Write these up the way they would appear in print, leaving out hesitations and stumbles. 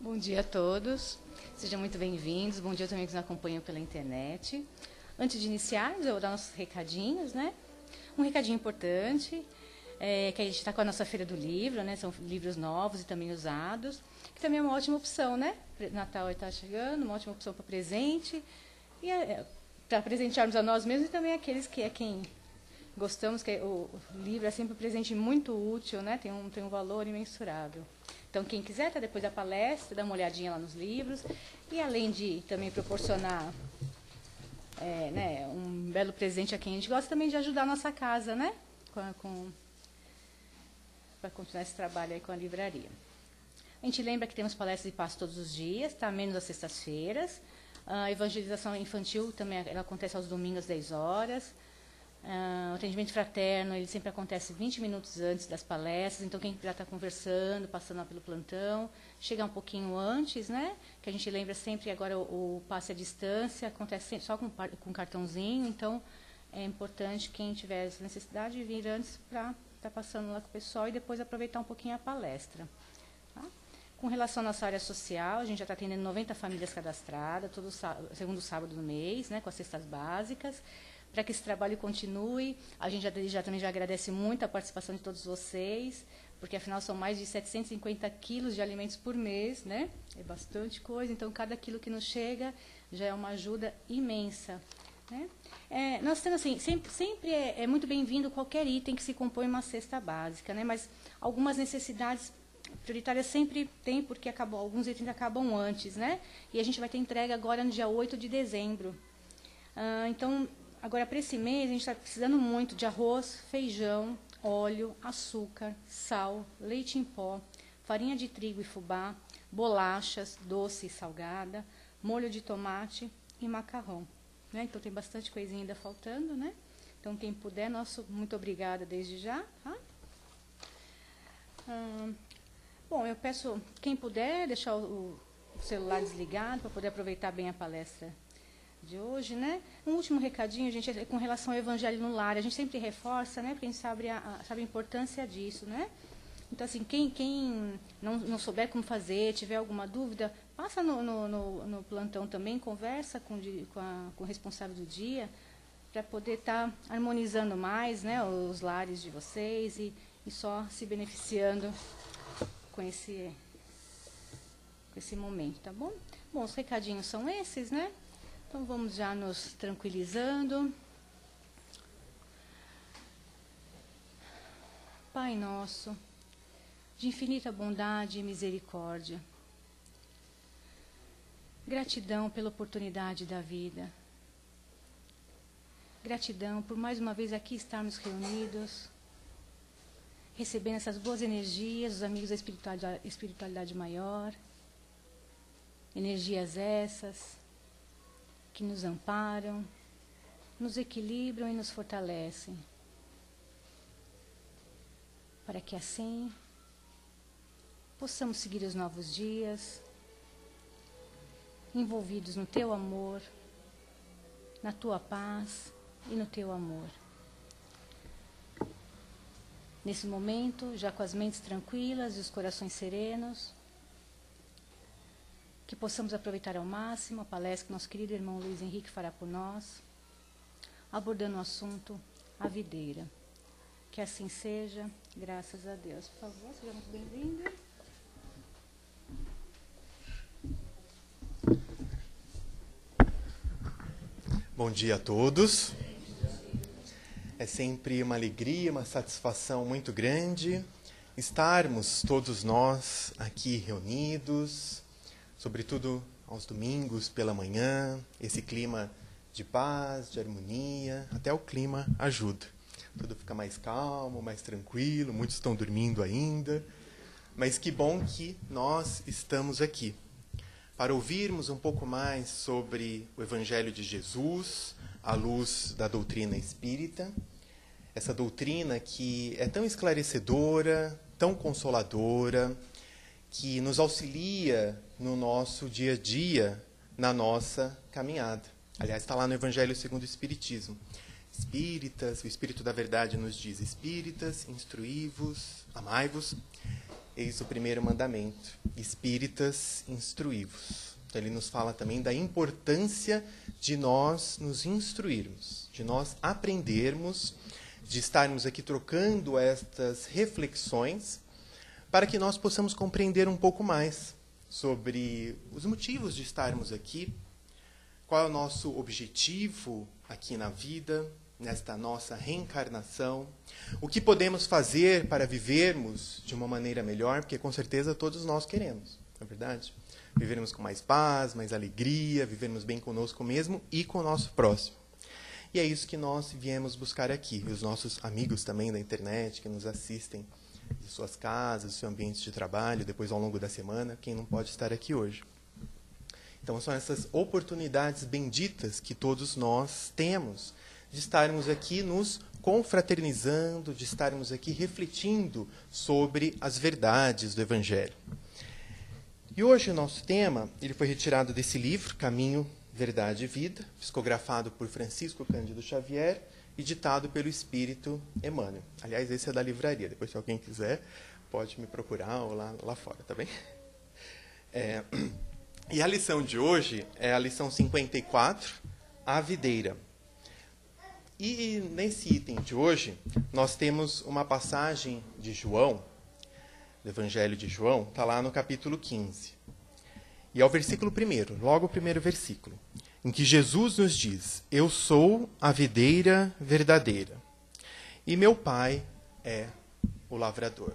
Bom dia a todos, sejam muito bem-vindos. Bom dia também que nos acompanham pela internet. Antes de iniciar, eu vou dar nossos recadinhos, né? Um recadinho importante, que a gente está com a nossa Feira do Livro, né? São livros novos e também usados, que também é uma ótima opção, né? Natal está chegando, uma ótima opção para presente, e para presentearmos a nós mesmos e também aqueles que é quem gostamos, que o livro é sempre um presente muito útil, né? Tem um valor imensurável. Então, quem quiser, tá depois da palestra, dá uma olhadinha lá nos livros. E além de também proporcionar né, um belo presente a quem a gente gosta, também de ajudar a nossa casa, né? Para continuar esse trabalho aí com a livraria. A gente lembra que temos palestras de passo todos os dias, tá? Menos às sextas-feiras. A evangelização infantil também ela acontece aos domingos às 10 horas. O atendimento fraterno, ele sempre acontece 20 minutos antes das palestras, então quem já está conversando, passando lá pelo plantão, chega um pouquinho antes, né? Que a gente lembra sempre que agora o passe à distância acontece só com cartãozinho, então é importante quem tiver essa necessidade de vir antes para estar passando lá com o pessoal e depois aproveitar um pouquinho a palestra. Tá? Com relação à nossa área social, a gente já está atendendo 90 famílias cadastradas, segundo sábado do mês, né? Com as cestas básicas. Para que esse trabalho continue, a gente também já agradece muito a participação de todos vocês, porque afinal são mais de 750 quilos de alimentos por mês, né? É bastante coisa, então cada quilo que nos chega já é uma ajuda imensa. Né? Nós temos assim, sempre é muito bem-vindo qualquer item que se compõe uma cesta básica, né? Mas algumas necessidades prioritárias sempre tem, porque alguns itens acabam antes, né? E a gente vai ter entrega agora no dia 8 de dezembro. Então, agora, para esse mês, a gente está precisando muito de arroz, feijão, óleo, açúcar, sal, leite em pó, farinha de trigo e fubá, bolachas, doce e salgada, molho de tomate e macarrão. Né? Então, tem bastante coisinha ainda faltando, né? Então, quem puder, muito obrigada desde já. Tá? Bom, eu peço, quem puder, deixar o celular desligado para poder aproveitar bem a palestra de hoje, né? Um último recadinho, gente, é com relação ao Evangelho no Lar. A gente sempre reforça, né? Porque a gente sabe a importância disso, né? Então, assim, quem não souber como fazer, tiver alguma dúvida, passa no plantão também, conversa com o responsável do dia, para poder estar harmonizando mais, né? Os lares de vocês e só se beneficiando com esse momento, tá bom? Bom, os recadinhos são esses, né? Então, vamos já nos tranquilizando. Pai nosso, de infinita bondade e misericórdia, gratidão pela oportunidade da vida. Gratidão por mais uma vez aqui estarmos reunidos, recebendo essas boas energias dos amigos da espiritualidade maior, energias essas que nos amparam, nos equilibram e nos fortalecem, para que assim possamos seguir os novos dias, envolvidos no Teu amor, na Tua paz e no Teu amor. Nesse momento, já com as mentes tranquilas e os corações serenos, que possamos aproveitar ao máximo a palestra que nosso querido irmão Luiz Henrique fará por nós, abordando o assunto A Videira. Que assim seja, graças a Deus. Por favor, seja muito bem-vindo. Bom dia a todos. É sempre uma alegria, uma satisfação muito grande estarmos todos nós aqui reunidos, sobretudo aos domingos pela manhã, esse clima de paz, de harmonia, até o clima ajuda. Tudo fica mais calmo, mais tranquilo, muitos estão dormindo ainda, mas que bom que nós estamos aqui para ouvirmos um pouco mais sobre o Evangelho de Jesus, à luz da doutrina espírita, essa doutrina que é tão esclarecedora, tão consoladora, que nos auxilia no nosso dia a dia, na nossa caminhada. Aliás, está lá no Evangelho segundo o Espiritismo. Espíritas, o Espírito da Verdade nos diz: Espíritas, instruí-vos, amai-vos. eis o primeiro mandamento: espíritas, instruí-vos. Então, ele nos fala também da importância de nós nos instruirmos, de nós aprendermos, de estarmos aqui trocando estas reflexões, para que nós possamos compreender um pouco mais sobre os motivos de estarmos aqui, qual é o nosso objetivo aqui na vida, nesta nossa reencarnação, o que podemos fazer para vivermos de uma maneira melhor, porque com certeza todos nós queremos, não é verdade? Vivermos com mais paz, mais alegria, vivermos bem conosco mesmo e com o nosso próximo. E é isso que nós viemos buscar aqui. E os nossos amigos também da internet, que nos assistem de suas casas, do seu ambiente de trabalho, depois ao longo da semana, quem não pode estar aqui hoje. Então, são essas oportunidades benditas que todos nós temos de estarmos aqui nos confraternizando, de estarmos aqui refletindo sobre as verdades do Evangelho. E hoje o nosso tema, ele foi retirado desse livro, Caminho, Verdade e Vida, psicografado por Francisco Cândido Xavier e ditado pelo Espírito Emmanuel. Aliás, esse é da livraria, depois se alguém quiser, pode me procurar ou lá fora, tá bem? E a lição de hoje é a lição 54, a videira. E nesse item de hoje, nós temos uma passagem de João, do Evangelho de João, está lá no capítulo 15. E é o versículo 1, logo o primeiro versículo, em que Jesus nos diz: eu sou a videira verdadeira, e meu Pai é o lavrador.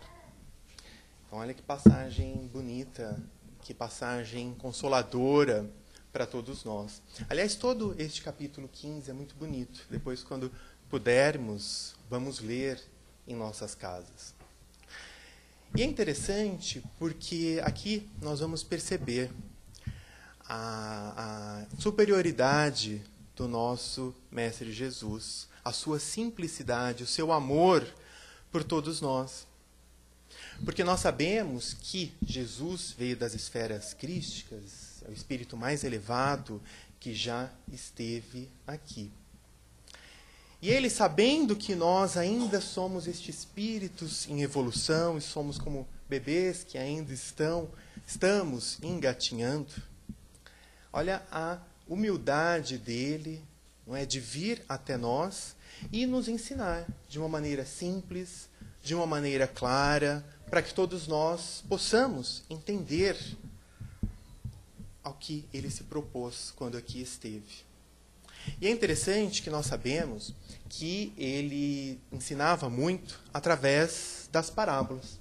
Então, olha que passagem bonita, que passagem consoladora para todos nós. Aliás, todo este capítulo 15 é muito bonito. Depois, quando pudermos, vamos ler em nossas casas. E é interessante porque aqui nós vamos perceber a superioridade do nosso Mestre Jesus, a sua simplicidade, o seu amor por todos nós. Porque nós sabemos que Jesus veio das esferas crísticas, é o espírito mais elevado que já esteve aqui. E ele, sabendo que nós ainda somos estes espíritos em evolução e somos como bebês que ainda estamos engatinhando, olha a humildade dele, não é, de vir até nós e nos ensinar de uma maneira simples, de uma maneira clara, para que todos nós possamos entender ao que ele se propôs quando aqui esteve. E é interessante que nós sabemos que ele ensinava muito através das parábolas,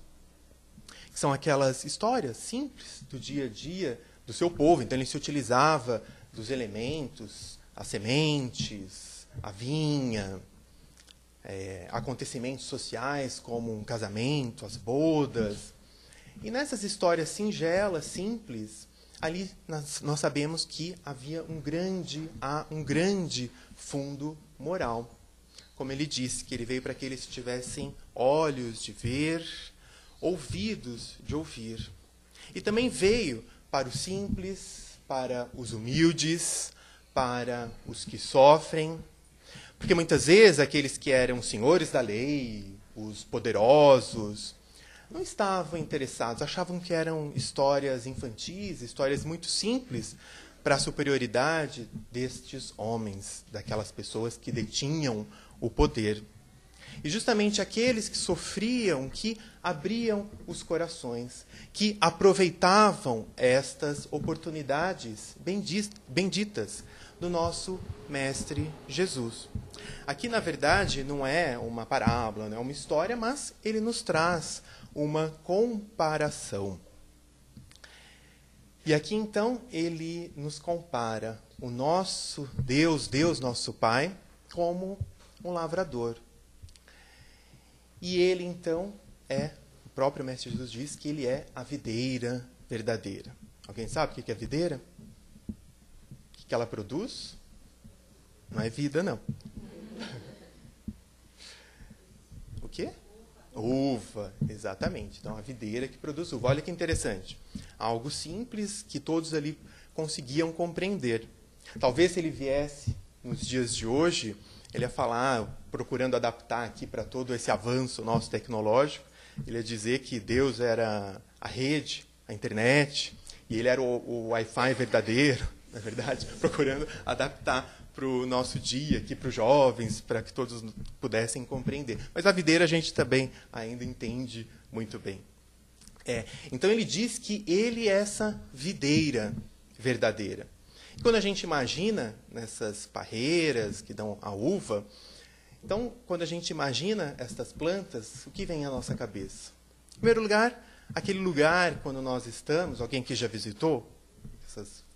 que são aquelas histórias simples do dia a dia do seu povo. Então ele se utilizava dos elementos, as sementes, a vinha, acontecimentos sociais como um casamento, as bodas. E nessas histórias singelas, simples, ali nós sabemos que havia um grande fundo moral. Como ele disse, que ele veio para que eles tivessem olhos de ver, ouvidos de ouvir. E também veio para os simples, para os humildes, para os que sofrem. Porque muitas vezes aqueles que eram senhores da lei, os poderosos, não estavam interessados, achavam que eram histórias infantis, histórias muito simples para a superioridade destes homens, daquelas pessoas que detinham o poder. E justamente aqueles que sofriam, que abriam os corações, que aproveitavam estas oportunidades benditas do nosso Mestre Jesus. Aqui, na verdade, não é uma parábola, não é uma história, mas ele nos traz uma comparação. E aqui, então, ele nos compara o nosso Deus, nosso Pai, como um lavrador. E ele, então, o próprio Mestre Jesus diz que ele é a videira verdadeira. Alguém sabe o que é videira? O que ela produz? Não é vida, não. O quê? Uva, exatamente. Então, a videira que produz uva. Olha que interessante. Algo simples que todos ali conseguiam compreender. Talvez se ele viesse nos dias de hoje, ele ia falar, procurando adaptar aqui para todo esse avanço nosso tecnológico, ele ia dizer que Deus era a rede, a internet, e ele era o Wi-Fi verdadeiro, na verdade, procurando adaptar para o nosso dia, aqui para os jovens, para que todos pudessem compreender. Mas a videira a gente também ainda entende muito bem. Então ele diz que ele é essa videira verdadeira. E quando a gente imagina nessas parreiras que dão a uva, então quando a gente imagina estas plantas, o que vem à nossa cabeça? Em primeiro lugar, aquele lugar quando nós estamos, alguém que já visitou essas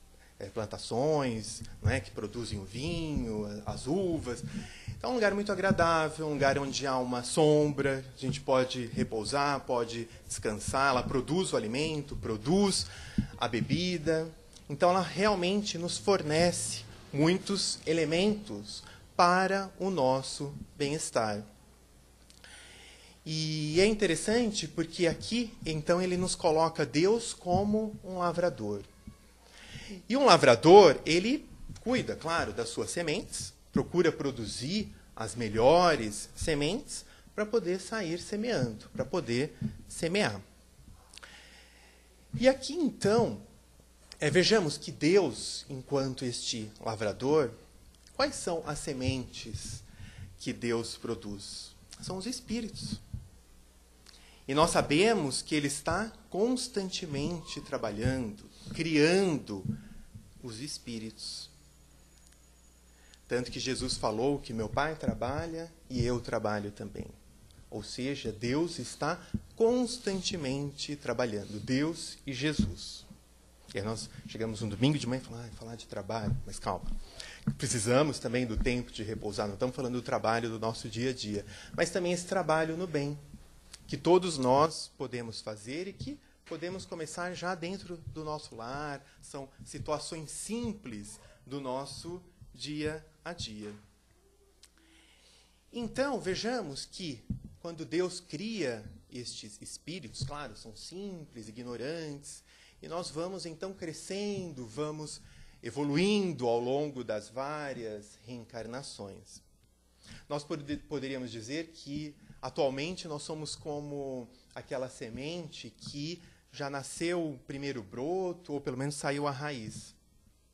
plantações, né, que produzem o vinho, as uvas. Então é um lugar muito agradável, um lugar onde há uma sombra, a gente pode repousar, pode descansar, ela produz o alimento, produz a bebida. Então ela realmente nos fornece muitos elementos para o nosso bem-estar. E é interessante porque aqui, então, ele nos coloca Deus como um lavrador. E um lavrador, ele cuida, claro, das suas sementes, procura produzir as melhores sementes para poder sair semeando, para poder semear. E aqui, então, vejamos que Deus, enquanto este lavrador, quais são as sementes que Deus produz? São os espíritos. E nós sabemos que Ele está constantemente trabalhando, criando os espíritos. Tanto que Jesus falou que meu Pai trabalha e eu trabalho também. Ou seja, Deus está constantemente trabalhando, Deus e Jesus. E aí nós chegamos um domingo de manhã e falamos, falar de trabalho, mas calma. Precisamos também do tempo de repousar, não estamos falando do trabalho do nosso dia a dia, mas também esse trabalho no bem, que todos nós podemos fazer e que podemos começar já dentro do nosso lar, são situações simples do nosso dia a dia. Então, vejamos que quando Deus cria estes espíritos, claro, são simples, ignorantes, e nós vamos então crescendo, vamos evoluindo ao longo das várias reencarnações. Nós poderíamos dizer que atualmente nós somos como aquela semente que já nasceu o primeiro broto, ou pelo menos saiu a raiz.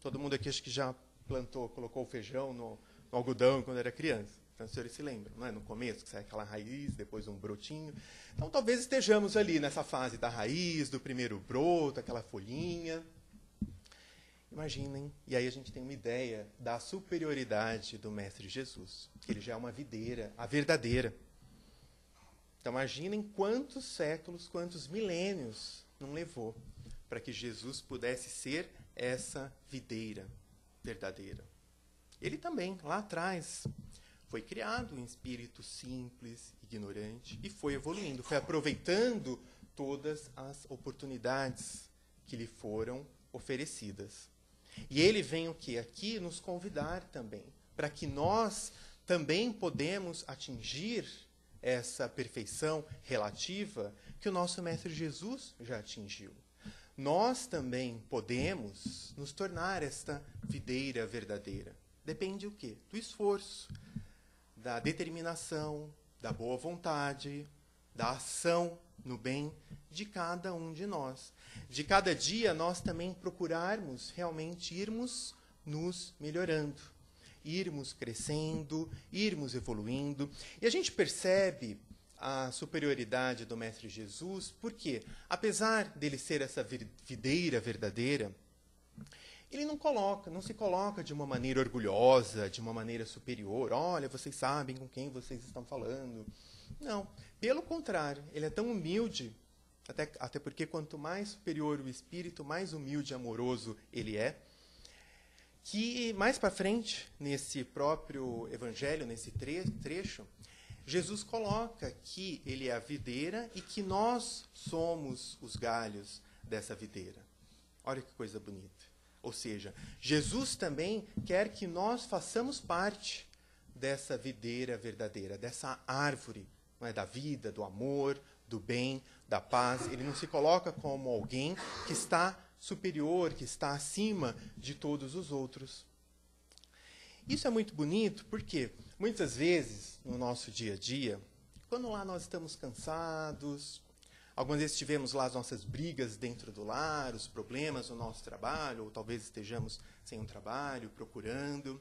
Todo mundo aqui acho que já plantou, colocou o feijão no algodão quando era criança. Então, os senhores se lembram, não é? No começo, que sai aquela raiz, depois um brotinho. Então, talvez estejamos ali nessa fase da raiz, do primeiro broto, aquela folhinha. Imaginem, e aí a gente tem uma ideia da superioridade do Mestre Jesus, que ele já é uma videira, a verdadeira. Então, imaginem quantos séculos, quantos milênios não levou para que Jesus pudesse ser essa videira verdadeira. Ele também, lá atrás, foi criado um espírito simples, ignorante, e foi evoluindo, foi aproveitando todas as oportunidades que lhe foram oferecidas. E ele vem o quê? Aqui nos convidar também, para que nós também podemos atingir essa perfeição relativa que o nosso Mestre Jesus já atingiu. Nós também podemos nos tornar esta videira verdadeira. Depende o quê? Do esforço, da determinação, da boa vontade, da ação no bem de cada um de nós. De cada dia nós também procurarmos realmente irmos nos melhorando, irmos crescendo, irmos evoluindo. E a gente percebe a superioridade do Mestre Jesus, porque, apesar dele ser essa videira verdadeira, ele não se coloca de uma maneira orgulhosa, de uma maneira superior. Olha, vocês sabem com quem vocês estão falando. Não, pelo contrário, ele é tão humilde, até porque quanto mais superior o espírito, mais humilde e amoroso ele é, que mais para frente, nesse próprio evangelho, nesse trecho, Jesus coloca que ele é a videira e que nós somos os galhos dessa videira. Olha que coisa bonita. Ou seja, Jesus também quer que nós façamos parte dessa videira verdadeira, dessa árvore, não é, da vida, do amor, do bem, da paz. Ele não se coloca como alguém que está superior, que está acima de todos os outros. Isso é muito bonito porque, muitas vezes, no nosso dia a dia, Quando lá nós estamos cansados, algumas vezes tivemos lá as nossas brigas dentro do lar, os problemas no nosso trabalho, ou talvez estejamos sem um trabalho, procurando.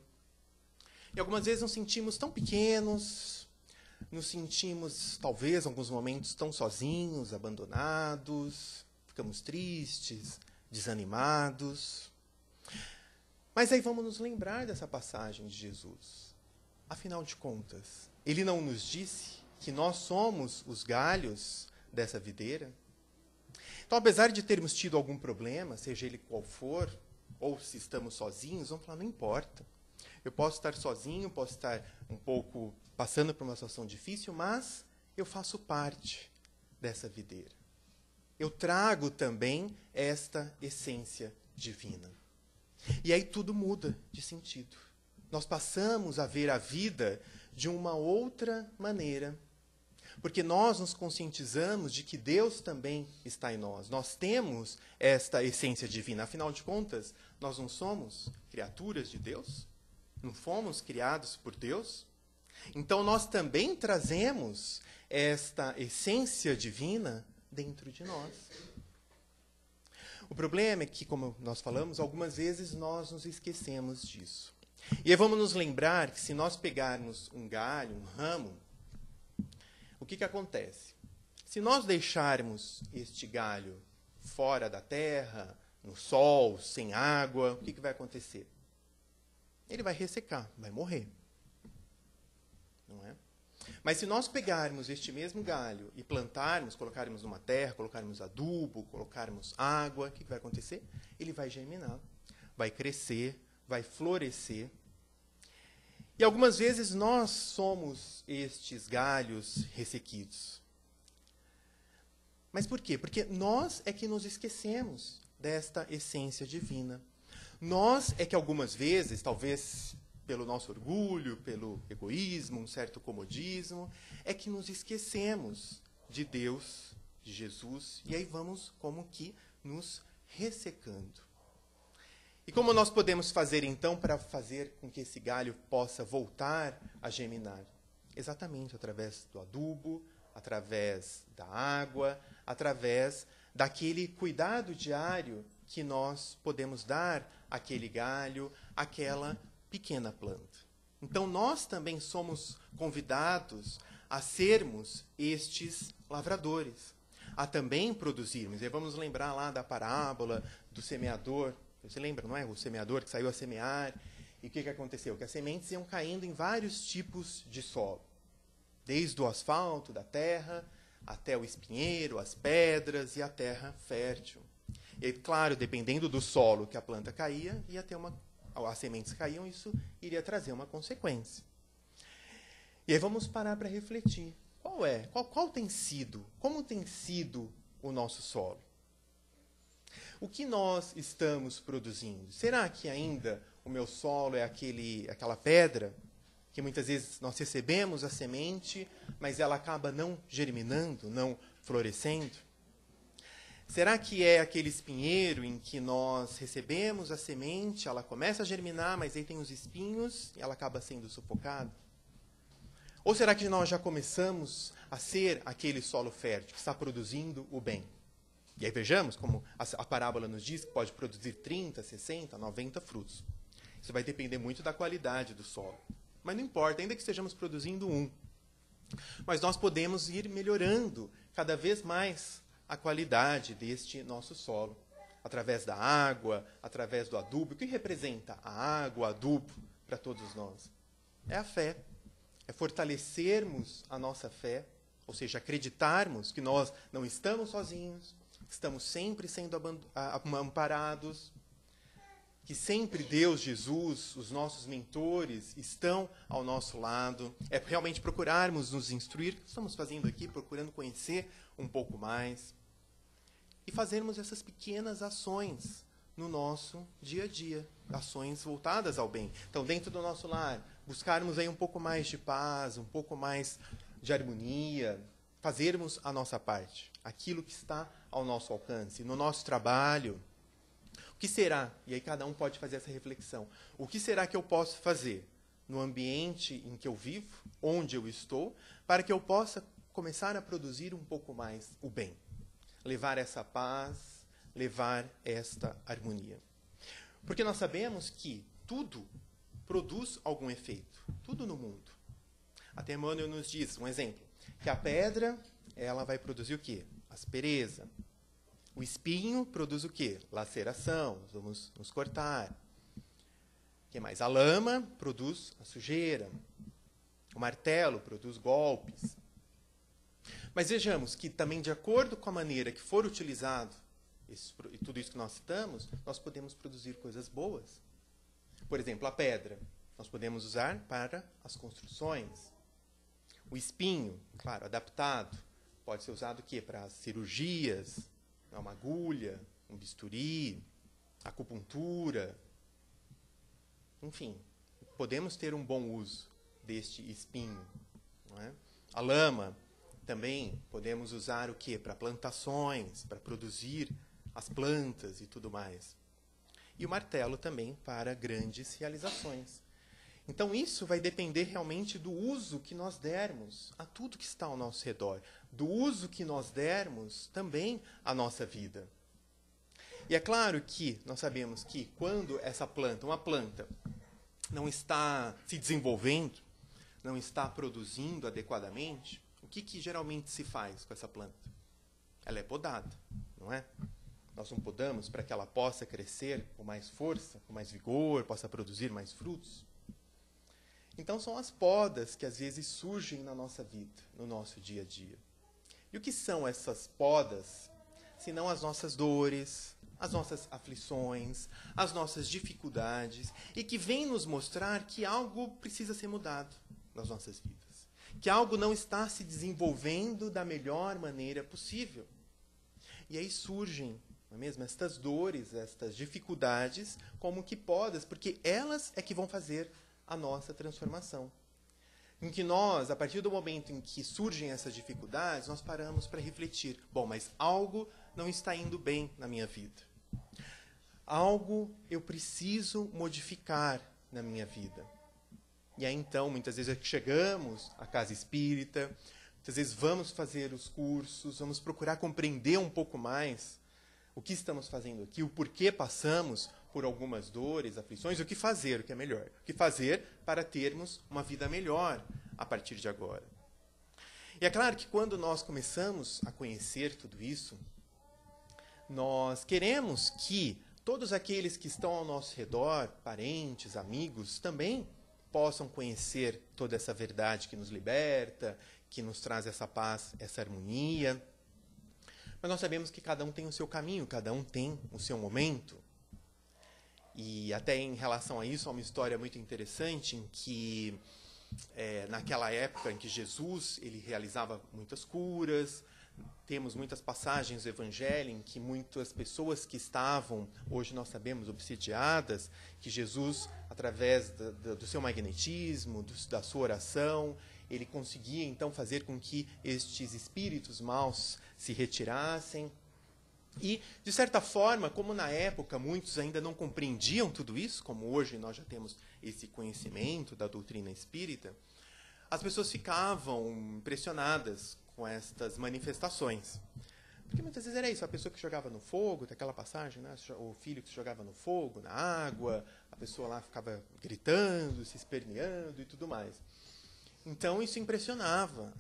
E algumas vezes nos sentimos tão pequenos, nos sentimos, talvez, em alguns momentos, tão sozinhos, abandonados, ficamos tristes, desanimados. Mas aí vamos nos lembrar dessa passagem de Jesus. Afinal de contas, ele não nos disse que nós somos os galhos dessa videira? Então, apesar de termos tido algum problema, seja ele qual for, ou se estamos sozinhos, vamos falar, não importa. Eu posso estar sozinho, posso estar um pouco passando por uma situação difícil, mas eu faço parte dessa videira. Eu trago também esta essência divina. E aí tudo muda de sentido. Nós passamos a ver a vida de uma outra maneira, porque nós nos conscientizamos de que Deus também está em nós. Nós temos esta essência divina. Afinal de contas, nós não somos criaturas de Deus? Não fomos criados por Deus? Então nós também trazemos esta essência divina dentro de nós. O problema é que, como nós falamos, algumas vezes nós nos esquecemos disso. E aí vamos nos lembrar que se nós pegarmos um galho, um ramo, o que acontece? Se nós deixarmos este galho fora da terra, no sol, sem água, o que vai acontecer? Ele vai ressecar, vai morrer. Não é? Mas se nós pegarmos este mesmo galho e plantarmos, colocarmos numa terra, colocarmos adubo, colocarmos água, o que vai acontecer? Ele vai germinar, vai crescer, vai florescer. E algumas vezes nós somos estes galhos ressequidos. Mas por quê? Porque nós é que nos esquecemos desta essência divina. Nós é que algumas vezes, talvez pelo nosso orgulho, pelo egoísmo, um certo comodismo, é que nos esquecemos de Deus, de Jesus, e aí vamos como que nos ressecando. E como nós podemos fazer, então, para fazer com que esse galho possa voltar a germinar? Exatamente através do adubo, através da água, através daquele cuidado diário que nós podemos dar àquele galho, àquela pequena planta. Então, nós também somos convidados a sermos estes lavradores, a também produzirmos. E vamos lembrar lá da parábola do semeador. Você lembra, não é? O semeador que saiu a semear. E o que aconteceu? Que as sementes iam caindo em vários tipos de solo. Desde o asfalto, da terra, até o espinheiro, as pedras e a terra fértil. E aí, claro, dependendo do solo que a planta caía, ia ter as sementes caíam, isso iria trazer uma consequência. E aí vamos parar para refletir. Qual tem sido, como tem sido o nosso solo? O que nós estamos produzindo? Será que ainda o meu solo é aquela pedra que muitas vezes nós recebemos a semente, mas ela acaba não germinando, não florescendo? Será que é aquele espinheiro em que nós recebemos a semente, ela começa a germinar, mas aí tem os espinhos e ela acaba sendo sufocada? Ou será que nós já começamos a ser aquele solo fértil que está produzindo o bem? E aí vejamos como a parábola nos diz que pode produzir 30, 60, 90 frutos. Isso vai depender muito da qualidade do solo. Mas não importa, ainda que estejamos produzindo um. Mas nós podemos ir melhorando cada vez mais a qualidade deste nosso solo. Através da água, através do adubo. O que representa a água, o adubo para todos nós? É a fé. É fortalecermos a nossa fé, ou seja, acreditarmos que nós não estamos sozinhos, estamos sempre sendo amparados, que sempre Deus, Jesus, os nossos mentores estão ao nosso lado. É realmente procurarmos nos instruir, o que estamos fazendo aqui, procurando conhecer um pouco mais, e fazermos essas pequenas ações no nosso dia a dia, ações voltadas ao bem. Então, dentro do nosso lar, buscarmos aí um pouco mais de paz, um pouco mais de harmonia, fazermos a nossa parte, aquilo que está ao nosso alcance, no nosso trabalho. O que será? E aí cada um pode fazer essa reflexão. O que será que eu posso fazer no ambiente em que eu vivo, onde eu estou, para que eu possa começar a produzir um pouco mais o bem. Levar essa paz, levar esta harmonia. Porque nós sabemos que tudo produz algum efeito. Tudo no mundo. Até Emmanuel nos diz, um exemplo, que a pedra, ela vai produzir o quê? Aspereza. O espinho produz o quê? Laceração, nós vamos nos cortar. O que mais? A lama produz a sujeira. O martelo produz golpes. Mas vejamos que também, de acordo com a maneira que for utilizado e tudo isso que nós citamos, nós podemos produzir coisas boas. Por exemplo, a pedra, nós podemos usar para as construções. O espinho, claro, adaptado, pode ser usado o quê? Para as cirurgias, uma agulha, um bisturi, acupuntura. Enfim, podemos ter um bom uso deste espinho. Não é? A lama, também podemos usar o quê? Para plantações, para produzir as plantas e tudo mais. E o martelo também para grandes realizações. Então, isso vai depender realmente do uso que nós dermos a tudo que está ao nosso redor, do uso que nós dermos também à nossa vida. E é claro que nós sabemos que quando essa planta, uma planta, não está se desenvolvendo, não está produzindo adequadamente, o que geralmente se faz com essa planta? Ela é podada, não é? Nós não podamos para que ela possa crescer com mais força, com mais vigor, possa produzir mais frutos. Então, são as podas que às vezes surgem na nossa vida, no nosso dia a dia. E o que são essas podas? Senão as nossas dores, as nossas aflições, as nossas dificuldades, e que vêm nos mostrar que algo precisa ser mudado nas nossas vidas. Que algo não está se desenvolvendo da melhor maneira possível. E aí surgem, não é mesmo, estas dores, estas dificuldades, como que podas, porque elas é que vão fazer a nossa transformação. Em que nós, a partir do momento em que surgem essas dificuldades, nós paramos para refletir. Bom, mas algo não está indo bem na minha vida. Algo eu preciso modificar na minha vida. E aí, então, muitas vezes chegamos à casa espírita, muitas vezes vamos fazer os cursos, vamos procurar compreender um pouco mais o que estamos fazendo aqui, o porquê passamos por algumas dores, aflições, o que fazer, o que é melhor. O que fazer para termos uma vida melhor a partir de agora. E é claro que quando nós começamos a conhecer tudo isso, nós queremos que todos aqueles que estão ao nosso redor, parentes, amigos, também possam conhecer toda essa verdade que nos liberta, que nos traz essa paz, essa harmonia. Mas nós sabemos que cada um tem o seu caminho, cada um tem o seu momento. E até em relação a isso, há uma história muito interessante em que, naquela época em que Jesus ele realizava muitas curas, temos muitas passagens do Evangelho em que muitas pessoas que estavam, hoje nós sabemos, obsidiadas, que Jesus, através do seu magnetismo, da sua oração, ele conseguia então fazer com que estes espíritos maus se retirassem. E, de certa forma, como na época muitos ainda não compreendiam tudo isso, como hoje nós já temos esse conhecimento da doutrina espírita, as pessoas ficavam impressionadas com estas manifestações. Porque muitas vezes era isso, a pessoa que jogava no fogo, daquela passagem, né? O filho que se jogava no fogo, na água, a pessoa lá ficava gritando, se esperneando e tudo mais. Então, isso impressionava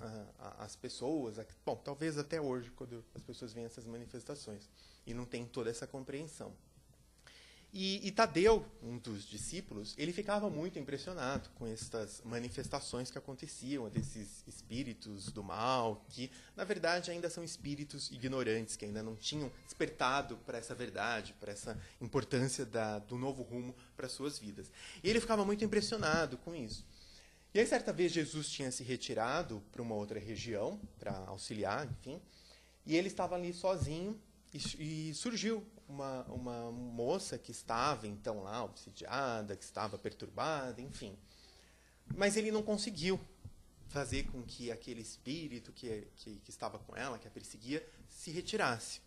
as pessoas, bom, talvez até hoje, quando as pessoas veem essas manifestações e não têm toda essa compreensão. E Tadeu, um dos discípulos, ele ficava muito impressionado com estas manifestações que aconteciam, desses espíritos do mal, que, na verdade, ainda são espíritos ignorantes, que ainda não tinham despertado para essa verdade, para essa importância do novo rumo para as suas vidas. E ele ficava muito impressionado com isso. E aí, certa vez, Jesus tinha se retirado para uma outra região, para auxiliar, enfim, e ele estava ali sozinho, e surgiu uma moça que estava, então, lá, obsidiada, que estava perturbada, enfim. Mas ele não conseguiu fazer com que aquele espírito que estava com ela, que a perseguia, se retirasse.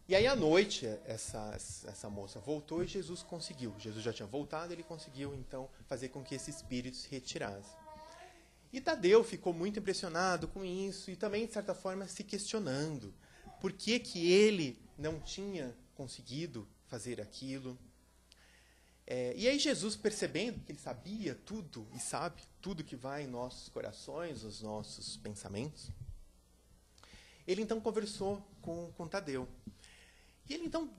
E aí, à noite, essa moça voltou e Jesus conseguiu. Jesus já tinha voltado, ele conseguiu, então, fazer com que esse espírito se retirasse. E Tadeu ficou muito impressionado com isso e também, de certa forma, se questionando por que ele não tinha conseguido fazer aquilo. E aí Jesus, percebendo que ele sabia tudo e sabe tudo que vai em nossos corações, os nossos pensamentos, ele então conversou com Tadeu. E ele então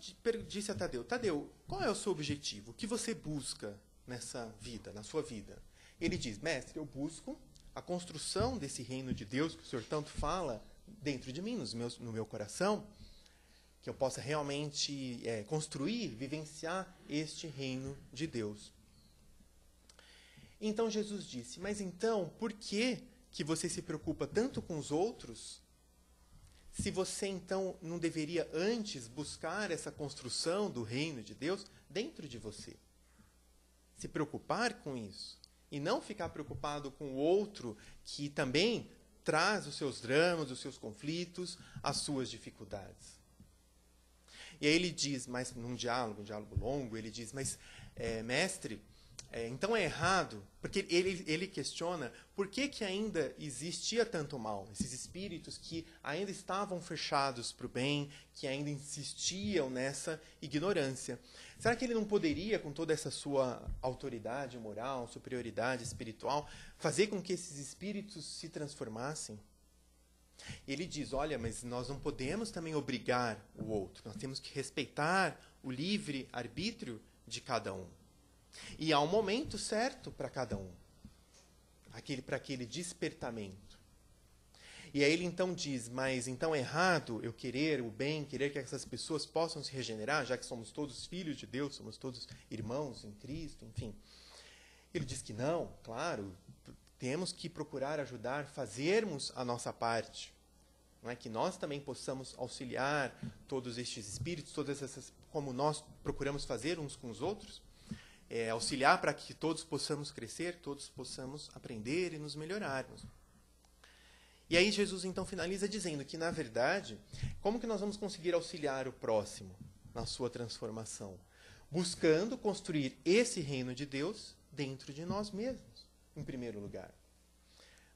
disse a Tadeu: Tadeu, qual é o seu objetivo? O que você busca nessa vida, na sua vida? Ele diz: mestre, eu busco a construção desse reino de Deus que o Senhor tanto fala dentro de mim, no meu coração, que eu possa realmente construir, vivenciar este reino de Deus. Então Jesus disse: mas então, por que você se preocupa tanto com os outros, se você então não deveria antes buscar essa construção do reino de Deus dentro de você? Se preocupar com isso. E não ficar preocupado com o outro que também traz os seus dramas, os seus conflitos, as suas dificuldades. E aí ele diz, mas num diálogo, um diálogo longo, ele diz: mas, mestre, então é errado, porque ele questiona por que ainda existia tanto mal, esses espíritos que ainda estavam fechados para o bem, que ainda insistiam nessa ignorância. Será que ele não poderia, com toda essa sua autoridade moral, superioridade espiritual, fazer com que esses espíritos se transformassem? Ele diz: olha, mas nós não podemos também obrigar o outro, nós temos que respeitar o livre arbítrio de cada um. E há um momento certo para cada um, para aquele despertamento. E aí ele então diz: mas então é errado eu querer o bem, querer que essas pessoas possam se regenerar, já que somos todos filhos de Deus, somos todos irmãos em Cristo, enfim. Ele diz que não, claro, temos que procurar ajudar, fazermos a nossa parte. Não é que nós também possamos auxiliar todos estes espíritos, todas essas, como nós procuramos fazer uns com os outros, auxiliar para que todos possamos crescer, todos possamos aprender e nos melhorarmos. E aí Jesus então finaliza dizendo que, na verdade, como que nós vamos conseguir auxiliar o próximo na sua transformação? Buscando construir esse reino de Deus dentro de nós mesmos, em primeiro lugar.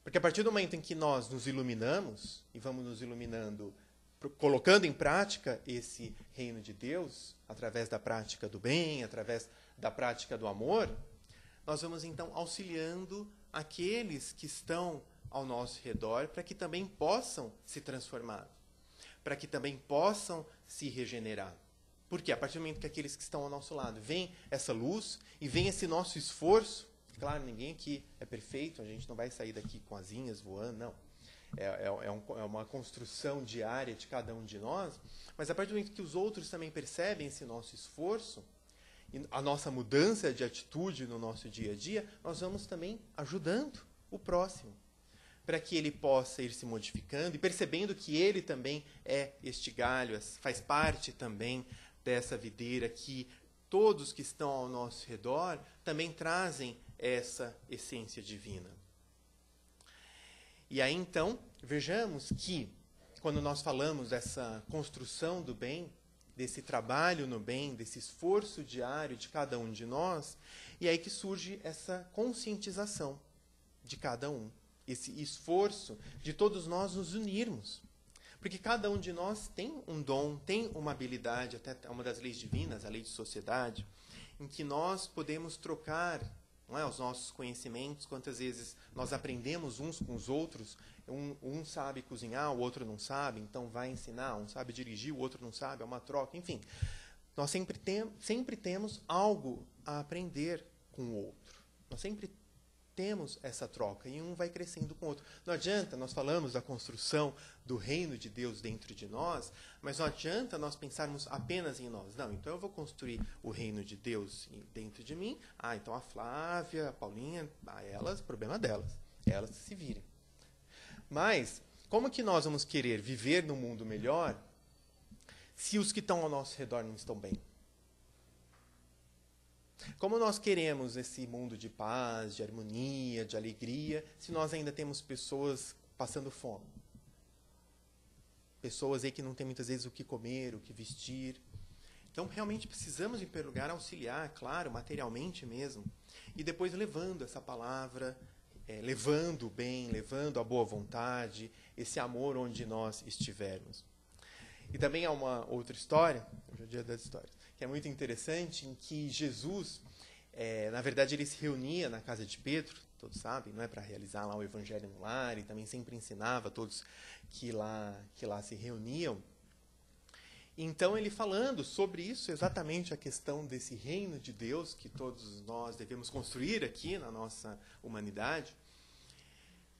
Porque a partir do momento em que nós nos iluminamos, e vamos nos iluminando, colocando em prática esse reino de Deus, através da prática do bem, através da prática do amor, nós vamos então auxiliando aqueles que estão ao nosso redor para que também possam se transformar, para que também possam se regenerar. Porque a partir do momento que aqueles que estão ao nosso lado veem essa luz e veem esse nosso esforço, claro, ninguém aqui é perfeito, a gente não vai sair daqui com asinhas voando, não. É uma construção diária de cada um de nós, mas a partir do momento que os outros também percebem esse nosso esforço, e a nossa mudança de atitude no nosso dia a dia, nós vamos também ajudando o próximo, para que ele possa ir se modificando e percebendo que ele também é este galho, faz parte também dessa videira, que todos que estão ao nosso redor também trazem essa essência divina. E aí, então, vejamos que, quando nós falamos dessa construção do bem, desse trabalho no bem, desse esforço diário de cada um de nós, e é aí que surge essa conscientização de cada um, esse esforço de todos nós nos unirmos. Porque cada um de nós tem um dom, tem uma habilidade, até uma das leis divinas, a lei de sociedade, em que nós podemos trocar, não é, os nossos conhecimentos. Quantas vezes nós aprendemos uns com os outros, um sabe cozinhar, o outro não sabe, então vai ensinar, um sabe dirigir, o outro não sabe, é uma troca, enfim. Nós sempre temos algo a aprender com o outro. Nós sempre temos essa troca e um vai crescendo com o outro. Não adianta, nós falamos da construção do reino de Deus dentro de nós, mas não adianta nós pensarmos apenas em nós. Não, então eu vou construir o reino de Deus dentro de mim. Então a Flávia, a Paulinha, elas, problema delas. Elas se virem. Mas, como que nós vamos querer viver num mundo melhor se os que estão ao nosso redor não estão bem? Como nós queremos esse mundo de paz, de harmonia, de alegria, se nós ainda temos pessoas passando fome? Pessoas aí que não têm muitas vezes o que comer, o que vestir. Então, realmente precisamos, em primeiro lugar, auxiliar, claro, materialmente mesmo, e depois levando essa palavra, levando o bem, levando a boa vontade, esse amor onde nós estivermos. E também há uma outra história, hoje é o dia das histórias, que é muito interessante, em que Jesus, na verdade, ele se reunia na casa de Pedro, todos sabem, não é, para realizar lá o Evangelho no lar, e também sempre ensinava a todos que lá se reuniam. Então, ele falando sobre isso, exatamente a questão desse reino de Deus que todos nós devemos construir aqui na nossa humanidade.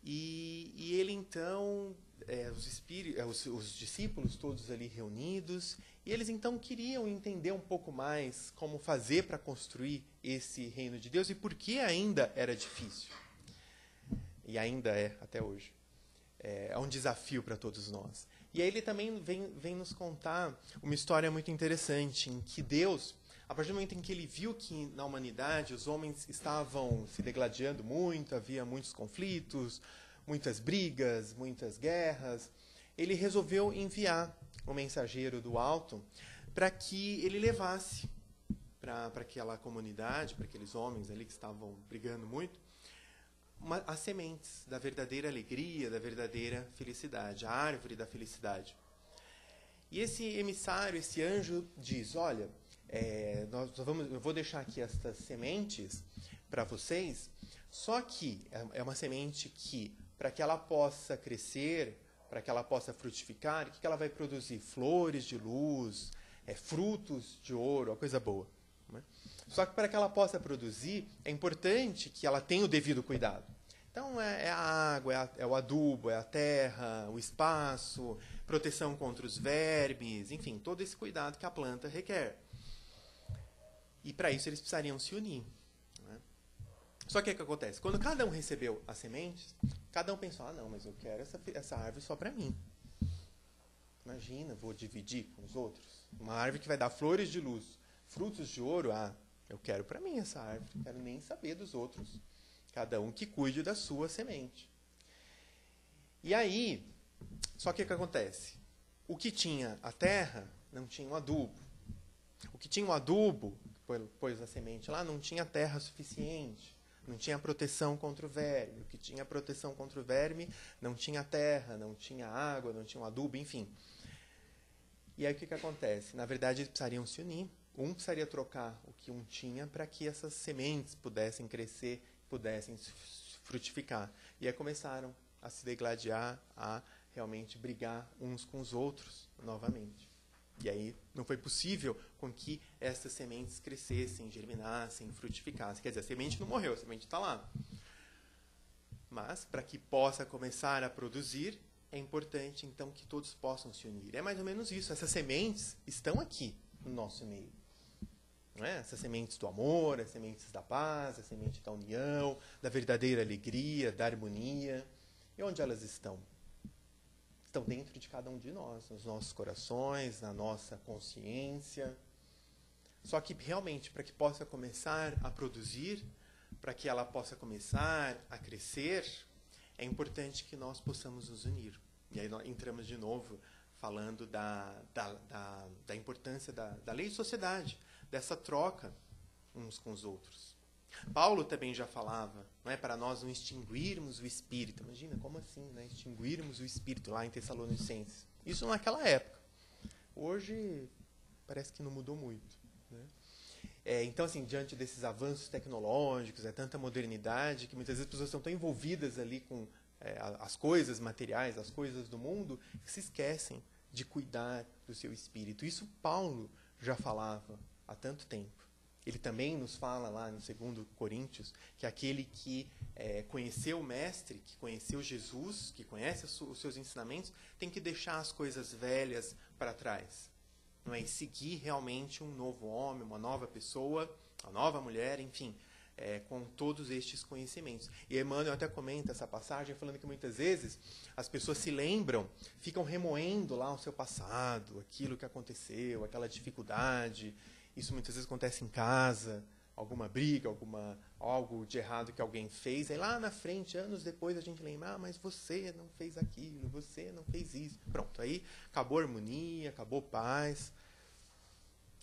E ele, então, os discípulos todos ali reunidos, e eles, então, queriam entender um pouco mais como fazer para construir esse reino de Deus e por que ainda era difícil. E ainda é, até hoje. É um desafio para todos nós. E aí ele também vem nos contar uma história muito interessante, em que Deus, a partir do momento em que ele viu que na humanidade os homens estavam se degladiando muito, havia muitos conflitos, muitas brigas, muitas guerras, ele resolveu enviar um mensageiro do alto para que ele levasse para aquela comunidade, para aqueles homens ali que estavam brigando muito, as sementes da verdadeira alegria, da verdadeira felicidade, a árvore da felicidade. E esse emissário, esse anjo, diz, olha, eu vou deixar aqui estas sementes para vocês, só que é uma semente que, para que ela possa crescer, para que ela possa frutificar, o que ela vai produzir? Flores de luz, frutos de ouro, uma coisa boa. Né? Só que para que ela possa produzir, é importante que ela tenha o devido cuidado. Então, é a água, é o adubo, é a terra, o espaço, proteção contra os vermes, enfim, todo esse cuidado que a planta requer. E para isso eles precisariam se unir. Né? Só que o que acontece? Quando cada um recebeu as sementes, cada um pensou, não, mas eu quero essa árvore só para mim. Imagina, vou dividir com os outros. Uma árvore que vai dar flores de luz, frutos de ouro, eu quero para mim essa árvore, não quero nem saber dos outros. Cada um que cuide da sua semente. E aí, só que o que acontece? O que tinha a terra não tinha o adubo. O que tinha o adubo, pôs a semente lá, não tinha terra suficiente. Não tinha proteção contra o verme. O que tinha proteção contra o verme não tinha terra, não tinha água, não tinha o adubo, enfim. E aí o que acontece? Na verdade, eles precisariam se unir. Um precisaria trocar o que um tinha para que essas sementes pudessem crescer, pudessem frutificar. E aí começaram a se degladiar, a realmente brigar uns com os outros novamente. E aí não foi possível com que essas sementes crescessem, germinassem, frutificassem. Quer dizer, a semente não morreu, a semente está lá. Mas, para que possa começar a produzir, é importante, então, que todos possam se unir. É mais ou menos isso. Essas sementes estão aqui no nosso meio. Não é? Essas sementes do amor, as sementes da paz, a semente da união, da verdadeira alegria, da harmonia. E onde elas estão? Estão dentro de cada um de nós, nos nossos corações, na nossa consciência. Só que, realmente, para que possa começar a produzir, para que ela possa começar a crescer, é importante que nós possamos nos unir. E aí nós entramos de novo falando da importância da lei de sociedade, dessa troca uns com os outros. Paulo também já falava, não é, para nós não extinguirmos o Espírito. Imagina, como assim, né? Extinguirmos o Espírito lá em Tessalonicenses. Isso naquela época. Hoje, parece que não mudou muito. Né? Então, assim, diante desses avanços tecnológicos, tanta modernidade, que muitas vezes as pessoas estão tão envolvidas ali com as coisas materiais, as coisas do mundo, que se esquecem de cuidar do seu espírito. Isso Paulo já falava há tanto tempo. Ele também nos fala lá no 2 Coríntios que aquele que conheceu o Mestre, que conheceu Jesus, que conhece os seus ensinamentos, tem que deixar as coisas velhas para trás. Não é? E seguir realmente um novo homem, uma nova pessoa, uma nova mulher, enfim, com todos estes conhecimentos. E Emmanuel até comenta essa passagem falando que muitas vezes as pessoas se lembram, ficam remoendo lá o seu passado, aquilo que aconteceu, aquela dificuldade. Isso muitas vezes acontece em casa, alguma briga, algo de errado que alguém fez. Aí lá na frente, anos depois, a gente lembra, mas você não fez aquilo, você não fez isso. Pronto, aí acabou a harmonia, acabou a paz.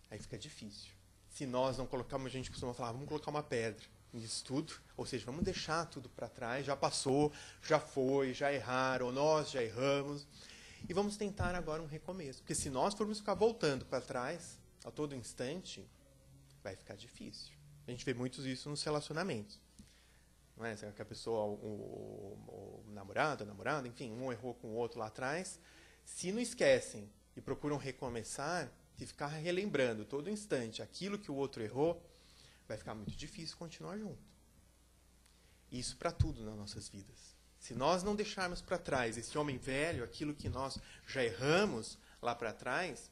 Aí fica difícil. Se nós não colocarmos, a gente costuma falar, vamos colocar uma pedra. nisso tudo, ou seja, vamos deixar tudo para trás, já passou, já foi, já erraram, nós já erramos, e vamos tentar agora um recomeço. Porque se nós formos ficar voltando para trás a todo instante, vai ficar difícil. A gente vê muito isso nos relacionamentos. Não é? Que a pessoa, o namorado, a namorada, enfim, um errou com o outro lá atrás. Se não esquecem e procuram recomeçar, se ficar relembrando todo instante aquilo que o outro errou, vai ficar muito difícil continuar junto. Isso para tudo nas nossas vidas. Se nós não deixarmos para trás esse homem velho, aquilo que nós já erramos lá para trás,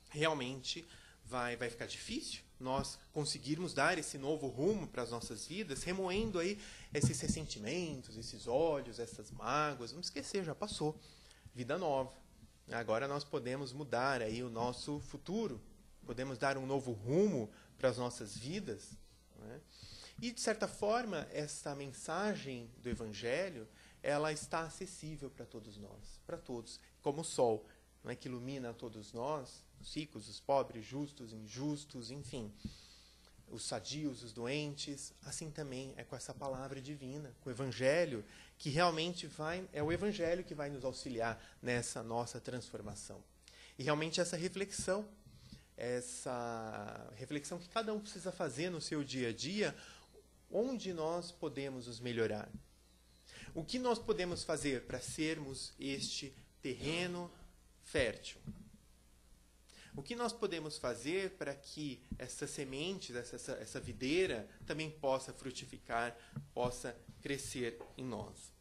realmente vai ficar difícil nós conseguirmos dar esse novo rumo para as nossas vidas, remoendo aí esses ressentimentos, esses ódios, essas mágoas. Vamos esquecer, já passou. Vida nova. Agora nós podemos mudar aí o nosso futuro, podemos dar um novo rumo para as nossas vidas. Né? E, de certa forma, essa mensagem do Evangelho, ela está acessível para todos nós, para todos, como o sol, não é, que ilumina a todos nós, os ricos, os pobres, justos, injustos, enfim, os sadios, os doentes. Assim também é com essa palavra divina, com o Evangelho, que realmente é o Evangelho que vai nos auxiliar nessa nossa transformação. E realmente essa reflexão que cada um precisa fazer no seu dia a dia, onde nós podemos nos melhorar. O que nós podemos fazer para sermos este terreno fértil? O que nós podemos fazer para que essas sementes, essa videira, também possa frutificar, possa crescer em nós?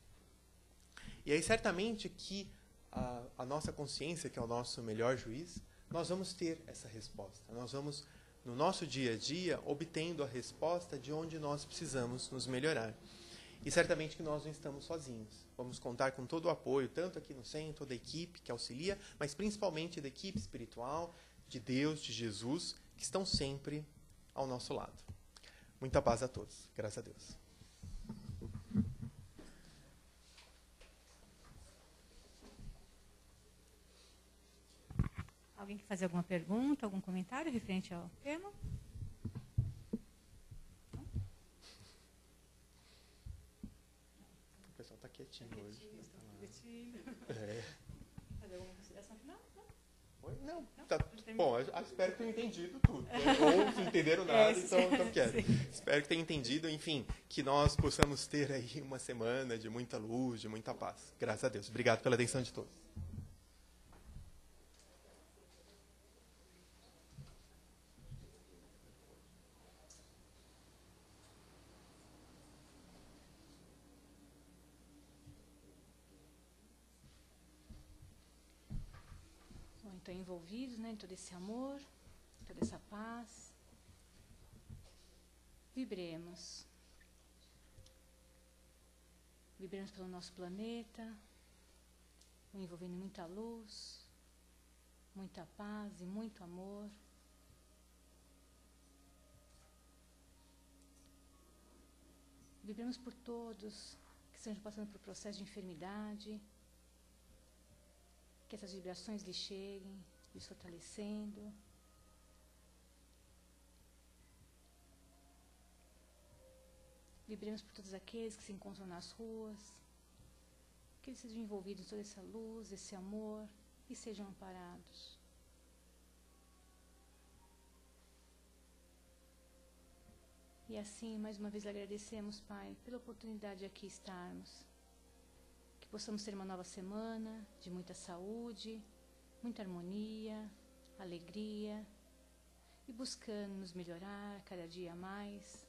E aí, certamente que a nossa consciência, que é o nosso melhor juiz, nós vamos ter essa resposta. Nós vamos, no nosso dia a dia, obtendo a resposta de onde nós precisamos nos melhorar. E certamente que nós não estamos sozinhos. Vamos contar com todo o apoio, tanto aqui no centro, da equipe que auxilia, mas principalmente da equipe espiritual, de Deus, de Jesus, que estão sempre ao nosso lado. Muita paz a todos. Graças a Deus. Alguém quer fazer alguma pergunta, algum comentário referente ao tema? O pessoal está quietinho hoje. Está quietinho. É. Fazer alguma consideração final? Oi? Não. Tá, bom, eu espero que tenham entendido tudo. Né? Ou se entenderam nada, então quero. Espero que tenham entendido, enfim, que nós possamos ter aí uma semana de muita luz, de muita paz. Graças a Deus. Obrigado pela atenção de todos. Então, envolvidos, né, em todo esse amor, toda essa paz, vibremos. Vibremos pelo nosso planeta, envolvendo muita luz, muita paz e muito amor. Vibremos por todos que estejam passando por processo de enfermidade, que essas vibrações lhes cheguem, lhes fortalecendo. Vibremos por todos aqueles que se encontram nas ruas, que eles sejam envolvidos em toda essa luz, esse amor, e sejam amparados. E assim, mais uma vez, agradecemos, Pai, pela oportunidade de aqui estarmos. Que possamos ter uma nova semana de muita saúde, muita harmonia, alegria, e buscando nos melhorar cada dia mais,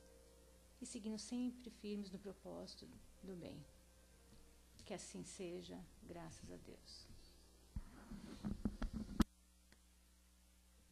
e seguindo sempre firmes no propósito do bem. Que assim seja, graças a Deus.